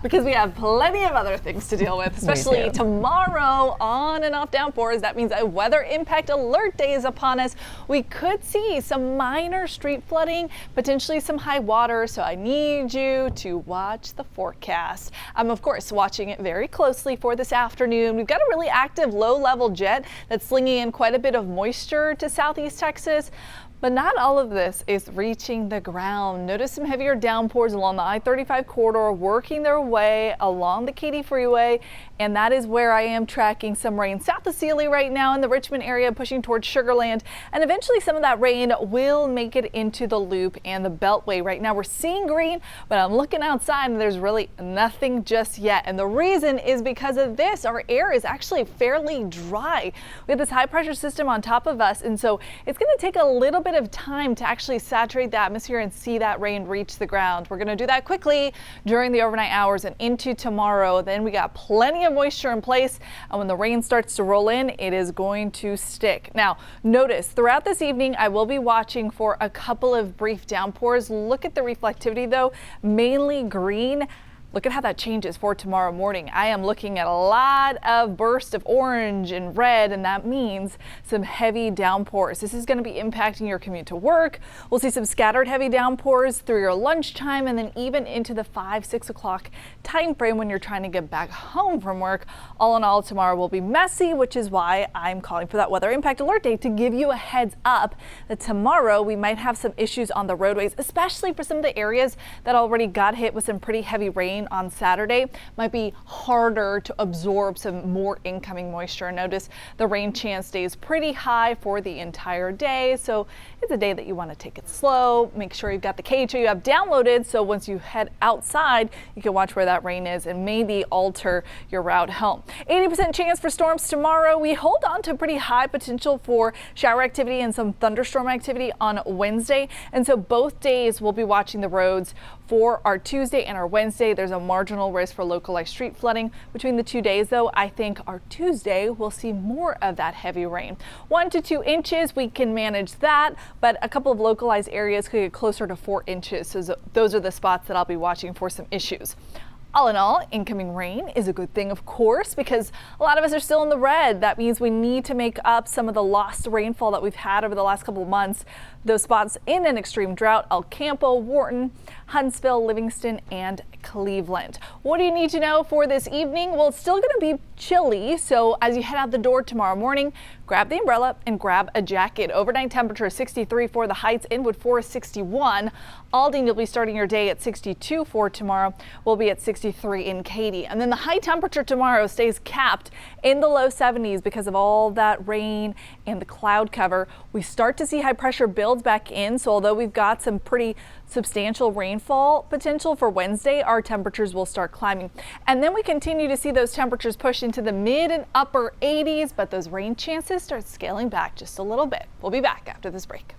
Because we have plenty of other things to deal with, especially tomorrow. On and off downpours. That means a weather impact alert day is upon us. We could see some minor street flooding, potentially some high water. So I need you to watch the forecast. I'm of course watching it very closely for this afternoon. We've got a really active low level jet that's slinging in quite a bit of moisture to southeast Texas. But not all of this is reaching the ground. Notice some heavier downpours along the I-35 corridor working their way along the Katy Freeway. And that is where I am tracking some rain south of Sealy right now in the Richmond area, pushing towards Sugar Land. And eventually some of that rain will make it into the Loop and the Beltway. Right now we're seeing green, but I'm looking outside and there's really nothing just yet. And the reason is because of this. Our air is actually fairly dry. We have this high pressure system on top of us. And so it's going to take a little bit of time to actually saturate the atmosphere and see that rain reach the ground. We're going to do that quickly during the overnight hours and into tomorrow. Then we got plenty of moisture in place, and when the rain starts to roll in, it is going to stick. Now notice throughout this evening I will be watching for a couple of brief downpours. Look at the reflectivity though, mainly green. Look at how that changes for tomorrow morning. I am looking at a lot of bursts of orange and red, and that means some heavy downpours. This is going to be impacting your commute to work. We'll see some scattered heavy downpours through your lunchtime and then even into the 5-6 o'clock time frame when you're trying to get back home from work. All in all, tomorrow will be messy, which is why I'm calling for that weather impact alert day to give you a heads up that tomorrow we might have some issues on the roadways, especially for some of the areas that already got hit with some pretty heavy rain on Saturday. Might be harder to absorb some more incoming moisture. Notice the rain chance stays pretty high for the entire day, so it's a day that you want to take it slow. Make sure you've got the KHO you have downloaded, so once you head outside you can watch where that rain is and maybe alter your route home. 80% chance for storms tomorrow. We hold on to pretty high potential for shower activity and some thunderstorm activity on Wednesday, and so both days we'll be watching the roads for our Tuesday and our Wednesday. There's a marginal risk for localized street flooding between the 2 days, though. I think our Tuesday will see more of that heavy rain. 1 to 2 inches, we can manage that, but a couple of localized areas could get closer to 4 inches. So those are the spots that I'll be watching for some issues. All in all, incoming rain is a good thing, of course, because a lot of us are still in the red. That means we need to make up some of the lost rainfall that we've had over the last couple of months. Those spots in an extreme drought: El Campo, Wharton, Huntsville, Livingston, and Cleveland. What do you need to know for this evening? Well, it's still going to be chilly, so as you head out the door tomorrow morning, grab the umbrella and grab a jacket. Overnight temperature 63 for the Heights, Inwood Forest 61. Aldine, you'll be starting your day at 62 for tomorrow. We'll be at 63 in Katy. And then the high temperature tomorrow stays capped in the low 70s because of all that rain and the cloud cover. We start to see high pressure builds back in, so although we've got some pretty substantial rainfall potential for Wednesday, our temperatures will start climbing. And then we continue to see those temperatures push into the mid and upper 80s, but those rain chances start scaling back just a little bit. We'll be back after this break.